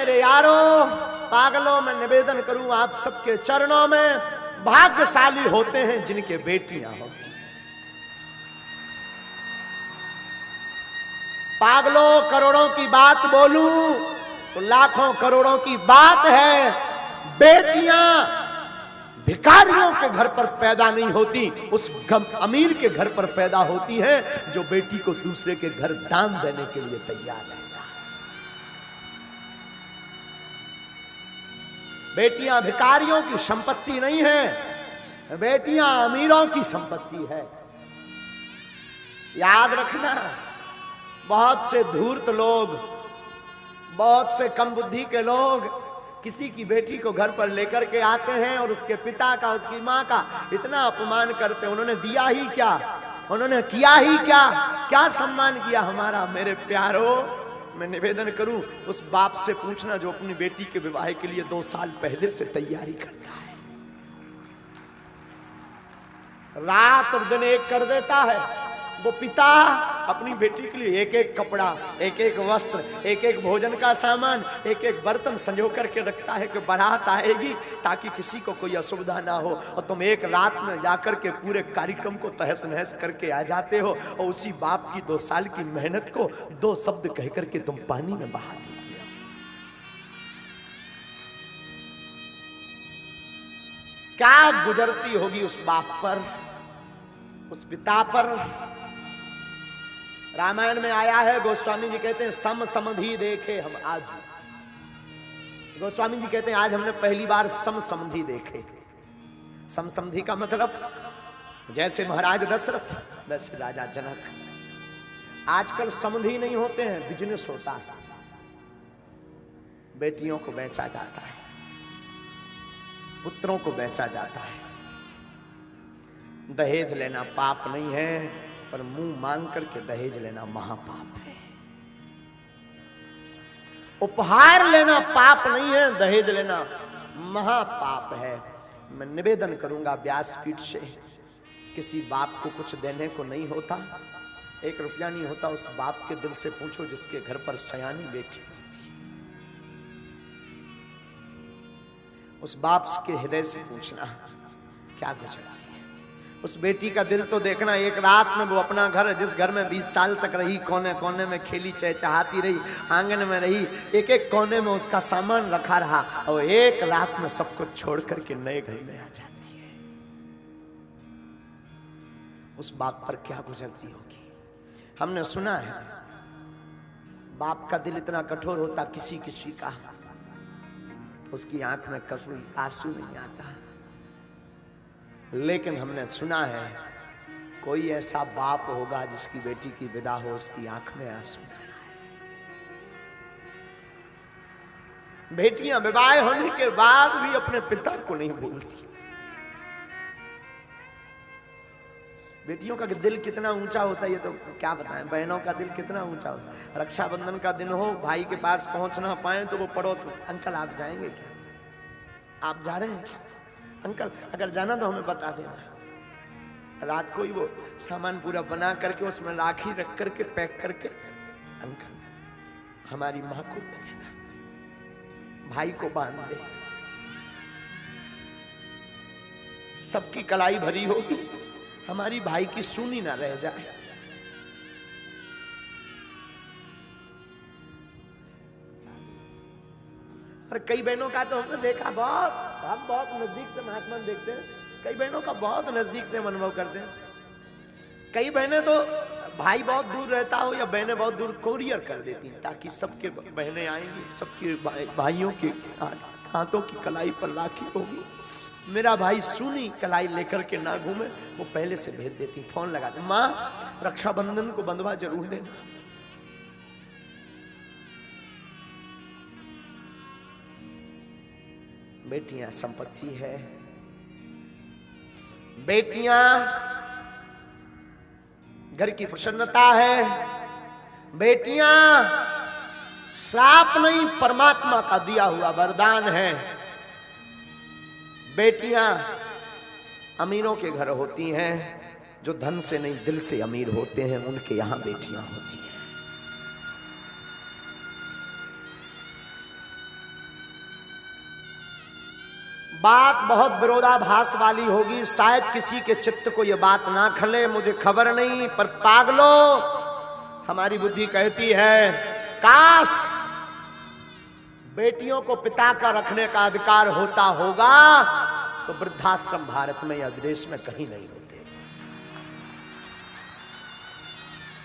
मेरे यारों, पागलों, मैं निवेदन करूं आप सबके चरणों में, भाग्यशाली होते हैं जिनके बेटियां होती हैं। पागलों, करोड़ों की बात बोलूं तो लाखों करोड़ों की बात है। बेटियां भिखारियों के घर पर पैदा नहीं होती, उस अमीर के घर पर पैदा होती हैं जो बेटी को दूसरे के घर दान देने के लिए तैयार रहता है। बेटियां भिखारियों की संपत्ति नहीं है, बेटियां अमीरों की संपत्ति है। याद रखना, बहुत से धूर्त लोग, बहुत से कम बुद्धि के लोग किसी की बेटी को घर पर लेकर के आते हैं और उसके पिता का, उसकी माँ का इतना अपमान करते हैं। उन्होंने दिया ही क्या, उन्होंने किया ही क्या, क्या सम्मान किया हमारा? मेरे प्यारों, मैं निवेदन करूं उस बाप से पूछना जो अपनी बेटी के विवाह के लिए 2 साल पहले से तैयारी करता है, रात और दिन एक कर देता है। वो पिता अपनी बेटी के लिए एक एक कपड़ा, एक एक वस्त्र, एक एक भोजन का सामान, एक एक बर्तन संजो करके रखता है कि बारात आएगी ताकि किसी को कोई असुविधा ना हो, और तुम एक रात में जाकर के पूरे कार्यक्रम को तहस नहस करके आ जाते हो, और उसी बाप की 2 साल की मेहनत को 2 शब्द कह करके तुम पानी में बहा देते हो। क्या गुजरती होगी उस बाप पर, उस पिता पर। रामायण में आया है, गोस्वामी जी कहते हैं सम समधि देखे हम आज। गोस्वामी जी कहते हैं आज हमने पहली बार सम समधि देखे। सम समधि का मतलब जैसे महाराज दशरथ वैसे राजा जनक। आजकल समधि नहीं होते हैं, बिजनेस होता है। बेटियों को बेचा जाता है, पुत्रों को बेचा जाता है। दहेज लेना पाप नहीं है, पर मुंह मांग करके दहेज लेना महापाप है। उपहार लेना पाप नहीं है, दहेज लेना महापाप है। मैं निवेदन करूंगा व्यासपीठ से, किसी बाप को कुछ देने को नहीं होता, 1 रुपया नहीं होता, उस बाप के दिल से पूछो जिसके घर पर सयानी बेटी होती है। उस बाप के हृदय से पूछना क्या गुजरती है। उस बेटी का दिल तो देखना, एक रात में वो अपना घर, जिस घर में 20 साल तक रही, कोने कोने में खेली चहचहाती रही, आंगन में रही, एक एक कोने में उसका सामान रखा रहा, और एक रात में सब कुछ छोड़ करके नए घर में आ जाती है। उस बाप पर क्या गुजरती होगी। हमने सुना है बाप का दिल इतना कठोर होता, किसी किसी का उसकी आंख में कभी आंसू नहीं आता, लेकिन हमने सुना है कोई ऐसा बाप होगा जिसकी बेटी की विदा हो, उसकी आंख में आंसू। बेटियां विवाह होने के बाद भी अपने पिता को नहीं भूलती। बेटियों का दिल कितना ऊंचा होता है ये तो क्या बताएं। बहनों का दिल कितना ऊंचा होता है। रक्षाबंधन का दिन हो, भाई के पास पहुंच ना पाए तो वो पड़ोस में, अंकल आप जाएंगे क्या, आप जा रहे हैं क्या, अंकल अगर जाना तो हमें बता देना। रात को ही वो सामान पूरा बना करके उसमें राखी रख करके पैक करके, अंकल हमारी मां को दे देना, भाई को बांध दे। सबकी कलाई भरी होगी, हमारी भाई की सुनी ना रह जाए। और कई बहनों का तो हमने देखा, बहुत नजदीक से महात्मा देखते हैं, कई बहनों का बहुत नजदीक से हम अनुभव करते हैं। कई बहनें तो भाई बहुत दूर रहता हो या बहनें बहुत दूर कोरियर कर देती हैं ताकि सबके बहनें आएंगी, सबके भाइयों के हाथों की कलाई पर राखी होगी, मेरा भाई सुनी कलाई लेकर के ना घूमे, वो पहले से भेज देती, फोन लगाते, माँ रक्षाबंधन को बंधवा जरूर देना। बेटियां संपत्ति है, बेटियां घर की प्रसन्नता है, बेटियां श्राप नहीं परमात्मा का दिया हुआ वरदान है। बेटियां अमीरों के घर होती हैं, जो धन से नहीं दिल से अमीर होते हैं उनके यहां बेटियां होती हैं। बात बहुत विरोधाभास वाली होगी, शायद किसी के चित्त को यह बात ना खले, मुझे खबर नहीं, पर पागलो हमारी बुद्धि कहती है काश बेटियों को पिता का रखने का अधिकार होता होगा तो वृद्धाश्रम भारत में या देश में कहीं नहीं होते।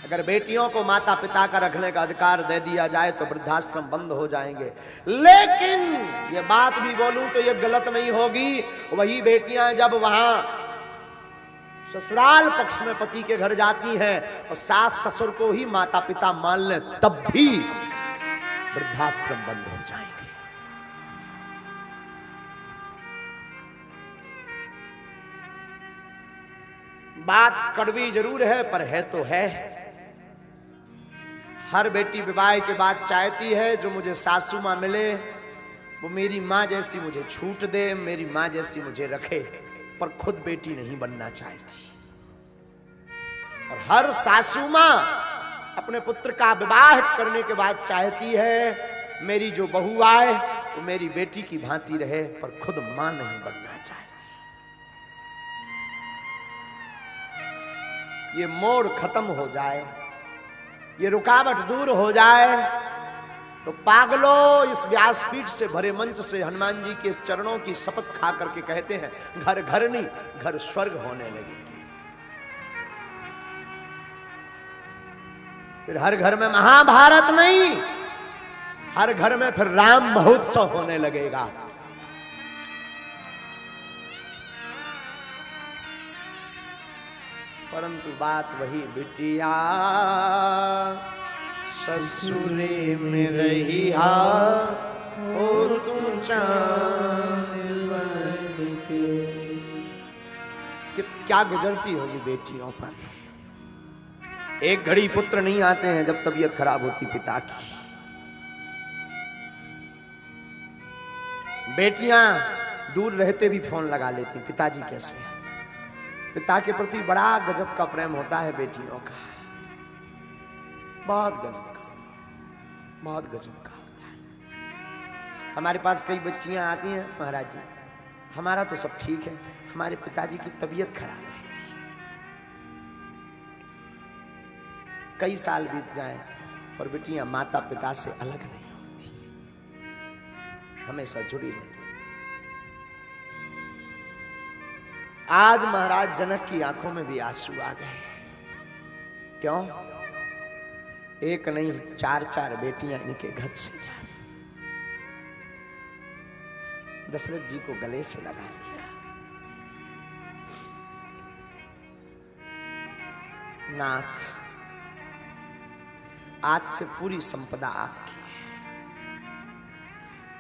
अगर बेटियों को माता पिता का रखने का अधिकार दे दिया जाए तो वृद्धाश्रम बंद हो जाएंगे। लेकिन ये बात भी बोलूं तो ये गलत नहीं होगी, वही बेटियां जब वहां ससुराल पक्ष में पति के घर जाती हैं और सास ससुर को ही माता पिता मान ले तब भी वृद्धाश्रम बंद हो जाएंगे। बात कड़वी जरूर है पर है तो है। हर बेटी विवाह के बाद चाहती है जो मुझे सासू मां मिले वो मेरी मां जैसी मुझे छूट दे, मेरी मां जैसी मुझे रखे, पर खुद बेटी नहीं बनना चाहती। और हर सासू मां अपने पुत्र का विवाह करने के बाद चाहती है मेरी जो बहू आए वो मेरी बेटी की भांति रहे, पर खुद मां नहीं बनना चाहती। ये मोड़ खत्म हो जाए, ये रुकावट दूर हो जाए तो पागलों इस व्यासपीठ से भरे मंच से हनुमान जी के चरणों की शपथ खा करके कहते हैं घर घर नहीं घर स्वर्ग होने लगेगी। फिर हर घर में महाभारत नहीं, हर घर में फिर राम महोत्सव होने लगेगा। परंतु बात वही बिटिया ससुरे में रही ओ तू चांद के क्या गुजरती होगी बेटियों पर। एक घड़ी पुत्र नहीं आते हैं जब तबीयत खराब होती पिता की। बेटियां दूर रहते भी फोन लगा लेती पिताजी कैसे हैं। पिता के प्रति बड़ा गजब का प्रेम होता है बेटियों का, बहुत गजब का, बहुत गजब का होता है। हमारे पास कई बच्चियां आती हैं महाराज जी हमारा तो सब ठीक है, हमारे पिताजी की तबीयत खराब रहती, कई साल बीत जाए पर बेटियां माता पिता से अलग नहीं होती, हमेशा जुड़ी रहती। आज महाराज जनक की आंखों में भी आंसू आ गए। क्यों? एक नहीं 4-4 बेटियां इनके घर से जा रही। दशरथ जी को गले से लगा दिया। नाथ आज से पूरी संपदा आपकी।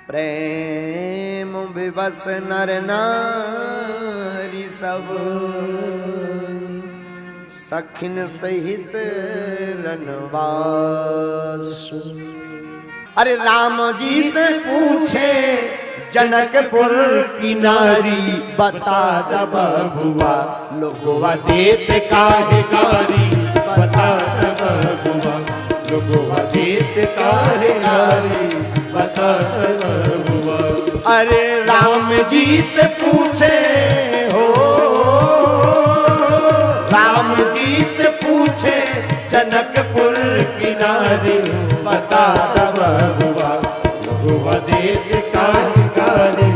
प्रेम विवश नर नारी सब सखिन सहित रनवास। अरे राम जी से पूछे जनकपुर की नारी बता द बबुआ लोगवा देत काहे गारी बता द बबुआ लोगवा देत काहे गारी बता द बबुआ। अरे राम जी से पूछे हो राम जी से पूछे जनकपुर की नारी बता द बबुआ लोगवा देत काहे गारी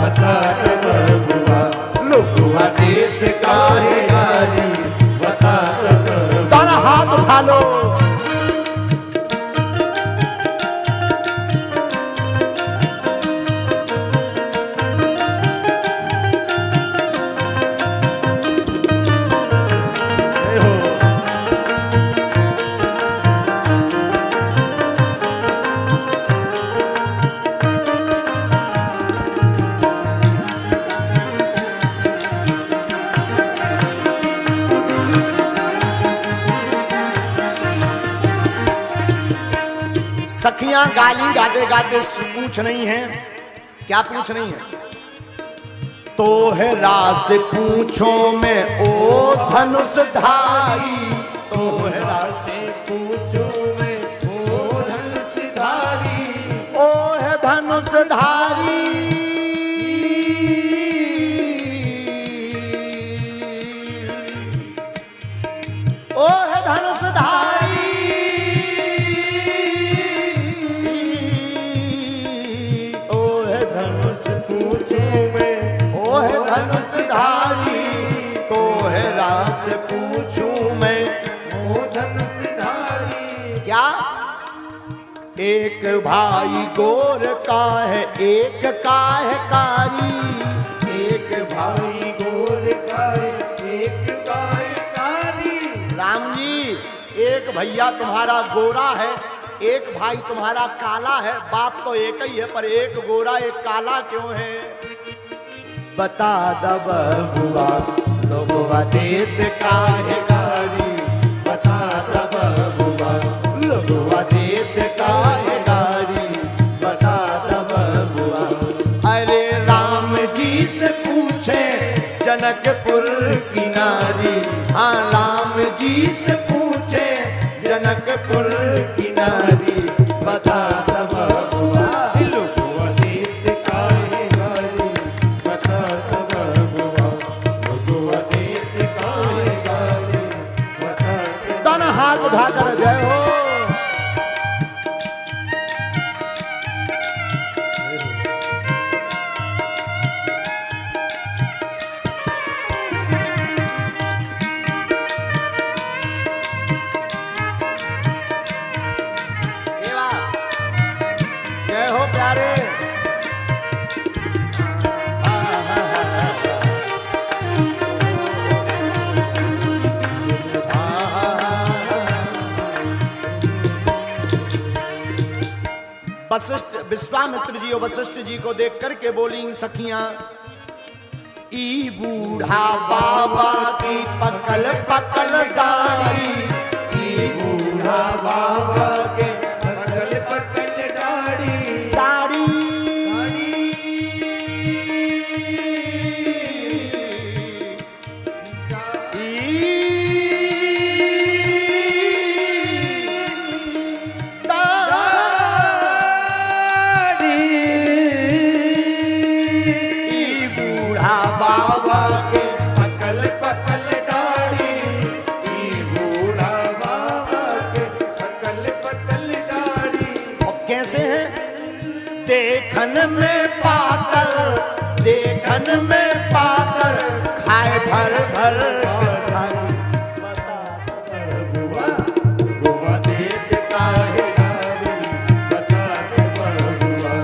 बता द बबुआ लोगवा देत काहे गारी बता द बबुआ। दोनों हाथ उठा लो। सखियां गाली गाते गाते पूछ नहीं है, क्या पूछ नहीं है? तो है रास पूछो में ओ धनुषधारी, तो है रास पूछो में ओ धनुषधारी, ओ है धनुषधारी एक भाई गोर का है एक का है कारी, एक भाई गोर का है एक का है कारी। राम जी एक भैया तुम्हारा गोरा है, एक भाई तुम्हारा काला है, बाप तो एक ही है पर एक गोरा एक काला क्यों है? बता दब बुआ लोगवा देत काहे गारी, बता दब बुआ लोगवा देत काहे गारी, बता दब बुआ। अरे राम जी से पूछे जनकपुर की नारी, हाँ राम जी से पूछे जनकपुर की नारी, बता दब बुआ लोगवा देत काहे गारी, बता दब बुआ लोगवा देत काहे गारी, बता। दोनों हाथ उठाकर जय हो। जय हो प्यारे। वशिष्ठ विश्वामित्र जी और वशिष्ठ जी को देख करके बोली सखियां, ई बूढ़ा बाबा की पकल पकल दाढ़ी, ई बूढ़ा बाबा के पकल पकल दाढ़ी, दाढ़ी बाबा के पकल पकल दाढ़ी, ई बूढ़ा बाबा के पकल पकल दाढ़ी। और कैसे है? देखन में पातर, देखन में पातर, खाए भर भर थाली, बता बुआ बुआ देत काहे गारी, बता बुआ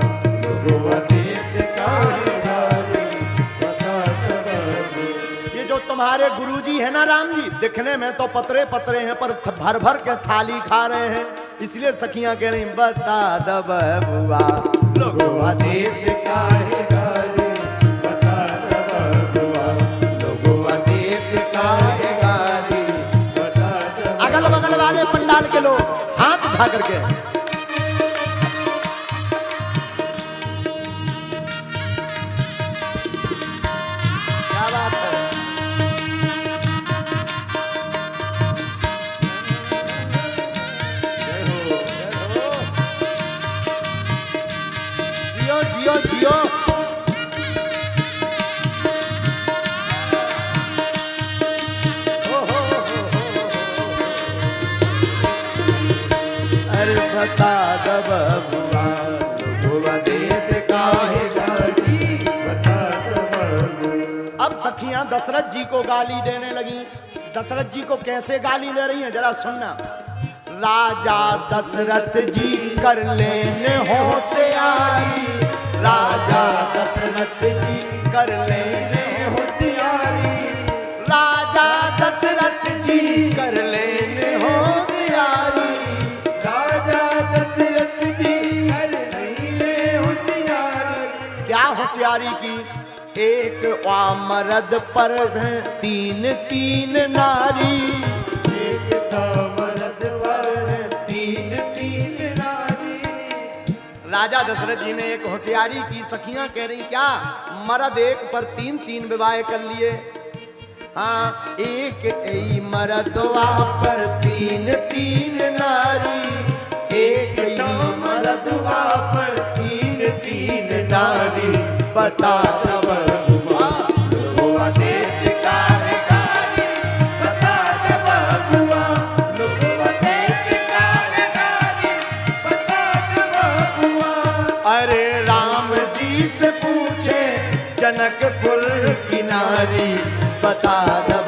बुआ देत काहे गारी। ये जो तुम्हारे गुरुजी है ना राम जी, दिखने में तो पतरे पतरे हैं पर भर भर के थाली खा रहे हैं, इसलिए सखियां कह रही बता दब बुआ लोगवा देत काहे गारी, बता दब बुआ लोगवा देत काहे गारी, बता दब। अगल बगल वाले पंडाल के लोग हाथ उठा करके क्या बात है। जियो जियो जियो। अरे बता दब बुआ लोगवा देत काहे गारी, बता दब बुआ। अब सखियां दशरथ जी को गाली देने लगी। दशरथ जी को कैसे गाली दे रही हैं जरा सुनना। राजा दशरथ जी कर लेने होशियारी, राजा दशरथ जी कर लेने होशियारी, राजा दशरथ जी कर लेने होशियारी, राजा दशरथ जी कर लेने होशियारी। क्या होशियारी की? एक मर्द पर तीन तीन नारी, एक मर्द पर तीन तीन नारी। राजा दशरथ जी ने एक होशियारी की। सखियां कह रही क्या? मर्द एक पर तीन तीन विवाह कर लिए। हाँ एक मर्दवा पर तीन तीन नारी, एक मर्दवा पर तीन तीन नारी, बता दब बुआ लोगवा देत काहे गारी, बता दब बुआ लोगवा देत काहे गारी, बता दब बुआ। अरे राम जी से पूछे जनकपुर की नारी, बता दब